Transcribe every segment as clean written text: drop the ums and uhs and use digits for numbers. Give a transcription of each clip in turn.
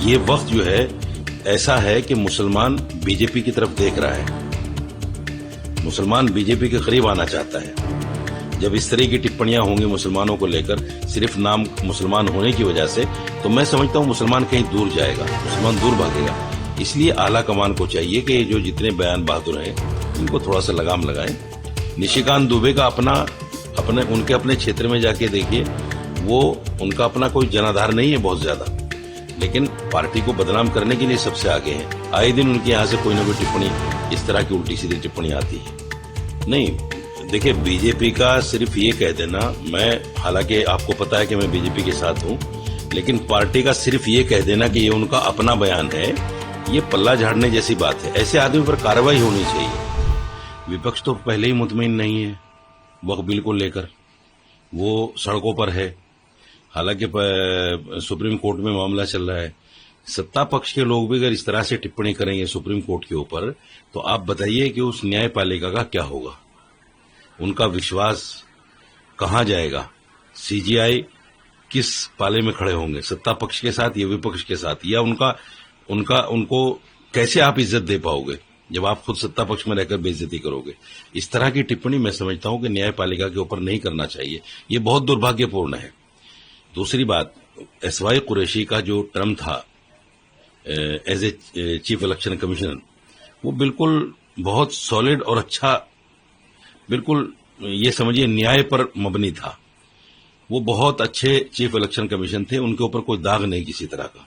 ये वक्त जो है ऐसा है कि मुसलमान बीजेपी की तरफ देख रहा है, मुसलमान बीजेपी के करीब आना चाहता है। जब इस तरह की टिप्पणियां होंगी मुसलमानों को लेकर सिर्फ नाम मुसलमान होने की वजह से, तो मैं समझता हूं मुसलमान कहीं दूर जाएगा, मुसलमान दूर भागेगा। इसलिए आला कमान को चाहिए कि ये जो जितने बयान बहादुर हैं इनको थोड़ा सा लगाम लगाएं। निशिकांत दुबे का उनके अपने क्षेत्र में जाके देखिए, वो उनका अपना कोई जनाधार नहीं है बहुत ज्यादा, लेकिन पार्टी को बदनाम करने के लिए सबसे आगे हैं। आए दिन उनके यहाँ से कोई ना कोई टिप्पणी इस तरह की उल्टी सीधी टिप्पणी आती है। नहीं, देखिए बीजेपी का सिर्फ ये कह देना, मैं हालांकि आपको पता है कि मैं बीजेपी के साथ हूं, लेकिन पार्टी का सिर्फ ये कह देना कि ये उनका अपना बयान है, ये पल्ला झाड़ने जैसी बात है। ऐसे आदमी पर कार्रवाई होनी चाहिए। विपक्ष तो पहले ही मुतमईन नहीं है वक्त बिल को लेकर, वो सड़कों पर है। हालांकि सुप्रीम कोर्ट में मामला चल रहा है। सत्ता पक्ष के लोग भी अगर इस तरह से टिप्पणी करेंगे सुप्रीम कोर्ट के ऊपर, तो आप बताइए कि उस न्यायपालिका का क्या होगा, उनका विश्वास कहां जाएगा। सीजीआई किस पाले में खड़े होंगे, सत्ता पक्ष के साथ या विपक्ष के साथ, या उनको कैसे आप इज्जत दे पाओगे जब आप खुद सत्ता पक्ष में रहकर बेइज्जती करोगे। इस तरह की टिप्पणी मैं समझता हूं कि न्यायपालिका के ऊपर नहीं करना चाहिए, ये बहुत दुर्भाग्यपूर्ण है। दूसरी बात, एसवाई कुरैशी का जो टर्म था as a chief election commissioner, वो बिल्कुल बहुत सॉलिड और अच्छा, बिल्कुल ये समझिए न्याय पर मबनी था। वो बहुत अच्छे चीफ इलेक्शन कमीशन थे, उनके ऊपर कोई दाग नहीं किसी तरह का।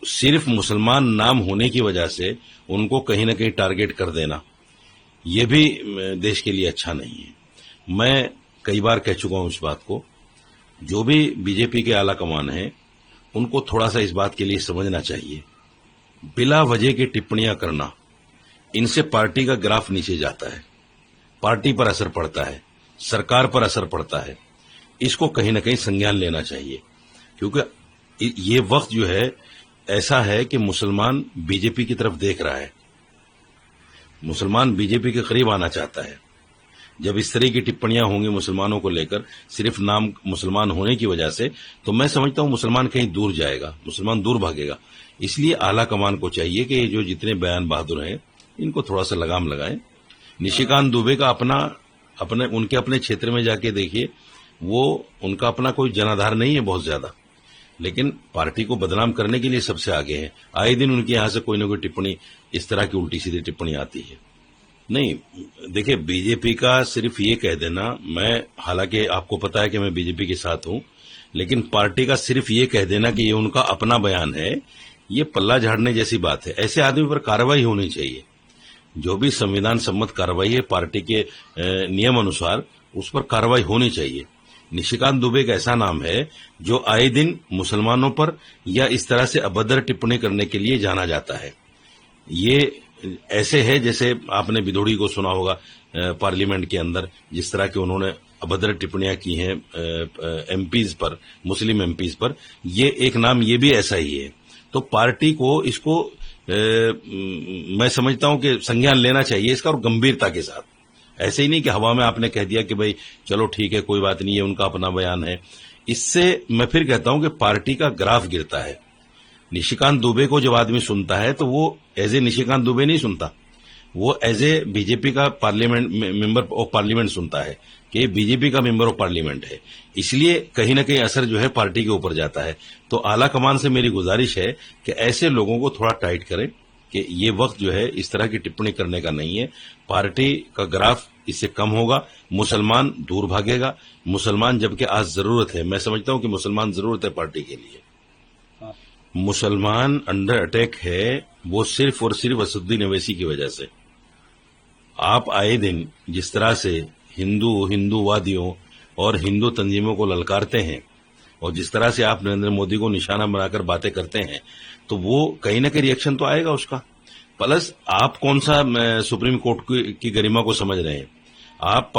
सिर्फ मुसलमान नाम होने की वजह से उनको कहीं ना कहीं टारगेट कर देना, ये भी देश के लिए अच्छा नहीं है। मैं कई बार कह चुका हूं इस बात को। जो भी बीजेपी के आला कमान हैं, उनको थोड़ा सा इस बात के लिए समझना चाहिए, बिला वजह की टिप्पणियां करना, इनसे पार्टी का ग्राफ नीचे जाता है, पार्टी पर असर पड़ता है, सरकार पर असर पड़ता है। इसको कहीं ना कहीं संज्ञान लेना चाहिए, क्योंकि ये वक्त जो है ऐसा है कि मुसलमान बीजेपी की तरफ देख रहा है, मुसलमान बीजेपी के करीब आना चाहता है। जब इस तरह की टिप्पणियां होंगी मुसलमानों को लेकर सिर्फ नाम मुसलमान होने की वजह से, तो मैं समझता हूं मुसलमान कहीं दूर जाएगा, मुसलमान दूर भागेगा। इसलिए आला कमान को चाहिए कि ये जो जितने बयान बहादुर हैं इनको थोड़ा सा लगाम लगाएं। निशिकांत दुबे का उनके अपने क्षेत्र में जाके देखिए, वो उनका अपना कोई जनाधार नहीं है बहुत ज्यादा, लेकिन पार्टी को बदनाम करने के लिए सबसे आगे हैं। आए दिन उनके यहां से कोई ना कोई टिप्पणी इस तरह की उल्टी सीधी टिप्पणी आती है। नहीं, देखिए बीजेपी का सिर्फ ये कह देना, मैं हालांकि आपको पता है कि मैं बीजेपी के साथ हूं, लेकिन पार्टी का सिर्फ ये कह देना कि ये उनका अपना बयान है, ये पल्ला झाड़ने जैसी बात है। ऐसे आदमी पर कार्रवाई होनी चाहिए। जो भी संविधान सम्मत कार्रवाई है पार्टी के नियम अनुसार, उस पर कार्रवाई होनी चाहिए। निशिकांत दुबे एक ऐसा नाम है जो आए दिन मुसलमानों पर या इस तरह से अभद्र टिप्पणी करने के लिए जाना जाता है। ये ऐसे है जैसे आपने बिधोड़ी को सुना होगा पार्लियामेंट के अंदर, जिस तरह की उन्होंने अभद्र टिप्पणियां की हैं एमपीज पर, मुस्लिम एमपीज पर। ये एक नाम ये भी ऐसा ही है। तो पार्टी को इसको मैं समझता हूं कि संज्ञान लेना चाहिए इसका, और गंभीरता के साथ। ऐसे ही नहीं कि हवा में आपने कह दिया कि भाई चलो ठीक है, कोई बात नहीं है, उनका अपना बयान है। इससे मैं फिर कहता हूं कि पार्टी का ग्राफ गिरता है। निशिकांत दुबे को जब आदमी सुनता है तो वो एज ए निशिकांत दुबे नहीं सुनता, वो एज ए बीजेपी का मेंबर ऑफ पार्लियामेंट सुनता है कि बीजेपी का मेंबर ऑफ पार्लियामेंट है। इसलिए कहीं ना कहीं असर जो है पार्टी के ऊपर जाता है। तो आला कमान से मेरी गुजारिश है कि ऐसे लोगों को थोड़ा टाइट करें कि ये वक्त जो है इस तरह की टिप्पणी करने का नहीं है। पार्टी का ग्राफ इससे कम होगा, मुसलमान दूर भागेगा। मुसलमान जबकि आज जरूरत है, मैं समझता हूं कि मुसलमान जरूरत है पार्टी के लिए। मुसलमान अंडर अटैक है वो सिर्फ और सिर्फ असदुद्दीन ओवैसी की वजह से। आप आए दिन जिस तरह से हिंदूवादियों और हिंदू तंजीमों को ललकारते हैं, और जिस तरह से आप नरेंद्र मोदी को निशाना बनाकर बातें करते हैं, तो वो कहीं ना कहीं रिएक्शन तो आएगा उसका। प्लस आप कौन सा सुप्रीम कोर्ट की गरिमा को समझ रहे हैं? आप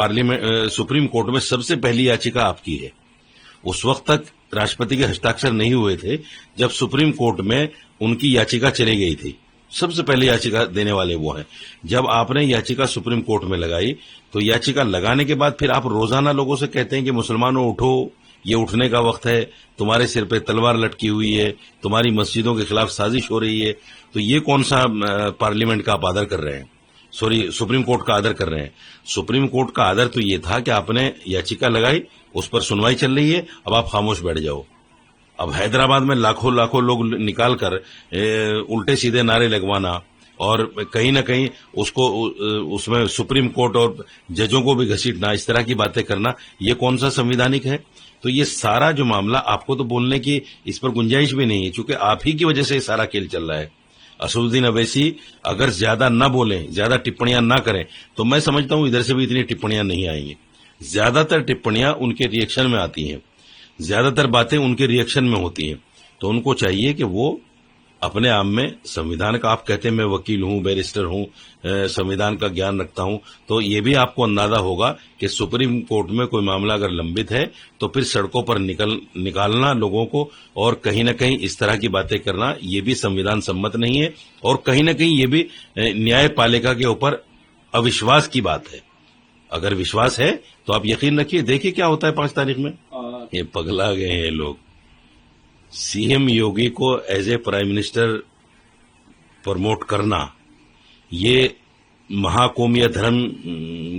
सुप्रीम कोर्ट में सबसे पहली याचिका आपकी है। उस वक्त तक राष्ट्रपति के हस्ताक्षर नहीं हुए थे जब सुप्रीम कोर्ट में उनकी याचिका चली गई थी। सबसे पहले याचिका देने वाले वो हैं। जब आपने याचिका सुप्रीम कोर्ट में लगाई, तो याचिका लगाने के बाद फिर आप रोजाना लोगों से कहते हैं कि मुसलमानों उठो, ये उठने का वक्त है, तुम्हारे सिर पे तलवार लटकी हुई है, तुम्हारी मस्जिदों के खिलाफ साजिश हो रही है, तो ये कौन सा पार्लियामेंट का आप आदर कर रहे हैं? सॉरी, सुप्रीम कोर्ट का आदर कर रहे हैं। सुप्रीम कोर्ट का आदर तो ये था कि आपने याचिका लगाई, उस पर सुनवाई चल रही है, अब आप खामोश बैठ जाओ। अब हैदराबाद में लाखों लाखों लोग निकाल कर उल्टे सीधे नारे लगवाना और कहीं ना कहीं उसको उसमें सुप्रीम कोर्ट और जजों को भी घसीटना, इस तरह की बातें करना, ये कौन सा संवैधानिक है? तो ये सारा जो मामला, आपको तो बोलने की इस पर गुंजाइश भी नहीं है, क्योंकि आप ही की वजह से सारा खेल चल रहा है। असदुद्दीन अवैसी अगर ज्यादा न बोलें, ज्यादा टिप्पणियां ना करें, तो मैं समझता हूं इधर से भी इतनी टिप्पणियां नहीं आएंगी। ज्यादातर टिप्पणियां उनके रिएक्शन में आती हैं, ज्यादातर बातें उनके रिएक्शन में होती हैं। तो उनको चाहिए कि वो अपने आप में संविधान का, आप कहते हैं मैं वकील हूं, बैरिस्टर हूं, संविधान का ज्ञान रखता हूं, तो ये भी आपको अंदाजा होगा कि सुप्रीम कोर्ट में कोई मामला अगर लंबित है तो फिर सड़कों पर निकालना लोगों को और कहीं ना कहीं इस तरह की बातें करना, ये भी संविधान सम्मत नहीं है और कहीं ना कहीं ये भी न्यायपालिका के ऊपर अविश्वास की बात है। अगर विश्वास है तो आप यकीन रखिए, देखिए क्या होता है 5 तारीख में। ये पगला गए हैं लोग। सीएम योगी को as a prime minister promote करना, ये महाकुंभ या धर्म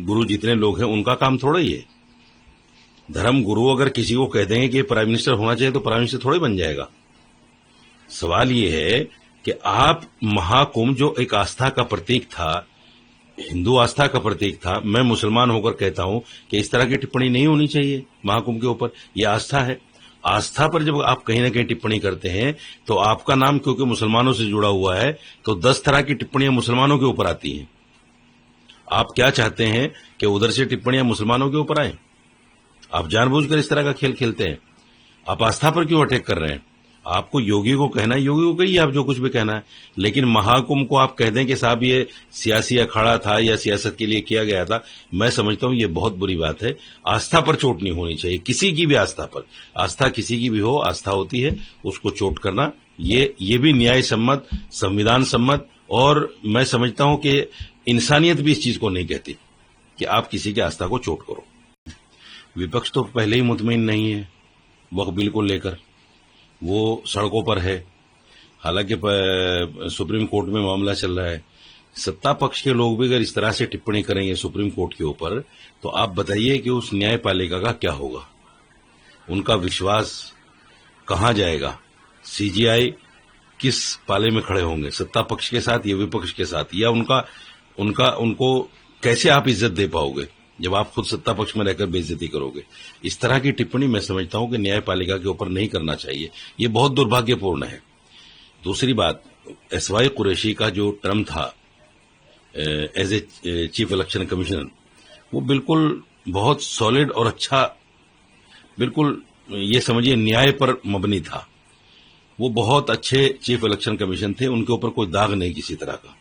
गुरु जितने लोग हैं उनका काम थोड़ा ही है। धर्म गुरु अगर किसी को कह देंगे कि प्राइम मिनिस्टर होना चाहिए तो प्राइम मिनिस्टर थोड़े बन जाएगा। सवाल ये है कि आप महाकुंभ जो एक आस्था का प्रतीक था, हिंदू आस्था का प्रतीक था, मैं मुसलमान होकर कहता हूं कि इस तरह की टिप्पणी नहीं होनी चाहिए महाकुंभ के ऊपर। यह आस्था है, आस्था पर जब आप कहीं ना कहीं टिप्पणी करते हैं तो आपका नाम क्योंकि मुसलमानों से जुड़ा हुआ है तो 10 तरह की टिप्पणियां मुसलमानों के ऊपर आती हैं। आप क्या चाहते हैं कि उधर से टिप्पणियां मुसलमानों के ऊपर आए? आप जानबूझकर इस तरह का खेल खेलते हैं। आप आस्था पर क्यों अटैक कर रहे हैं? आपको योगी को कहना है, योगी को कहिए आप जो कुछ भी कहना है, लेकिन महाकुंभ को आप कह दें कि साहब ये सियासी अखाड़ा था या सियासत के लिए किया गया था, मैं समझता हूं ये बहुत बुरी बात है। आस्था पर चोट नहीं होनी चाहिए, किसी की भी आस्था पर। आस्था किसी की भी हो, आस्था होती है, उसको चोट करना ये भी न्याय सम्मत, संविधान सम्मत, और मैं समझता हूं कि इंसानियत भी इस चीज को नहीं कहती कि आप किसी की आस्था को चोट करो। विपक्ष तो पहले ही मुतमईन नहीं है वक्फ बिल को लेकर, वो सड़कों पर है। हालांकि सुप्रीम कोर्ट में मामला चल रहा है। सत्ता पक्ष के लोग भी अगर इस तरह से टिप्पणी करेंगे सुप्रीम कोर्ट के ऊपर, तो आप बताइए कि उस न्यायपालिका का क्या होगा? उनका विश्वास कहां जाएगा? सीजीआई किस पाले में खड़े होंगे, सत्ता पक्ष के साथ या विपक्ष के साथ? या उनको कैसे आप इज्जत दे पाओगे जब आप खुद सत्ता पक्ष में रहकर बेइज्जती करोगे? इस तरह की टिप्पणी मैं समझता हूं कि न्यायपालिका के ऊपर नहीं करना चाहिए। ये बहुत दुर्भाग्यपूर्ण है। दूसरी बात, एसवाई कुरैशी का जो टर्म था as a chief election commissioner, वो बिल्कुल बहुत सॉलिड और अच्छा, बिल्कुल ये समझिए न्याय पर मबनी था। वो बहुत अच्छे चीफ इलेक्शन कमीशन थे, उनके ऊपर कोई दाग नहीं किसी तरह का।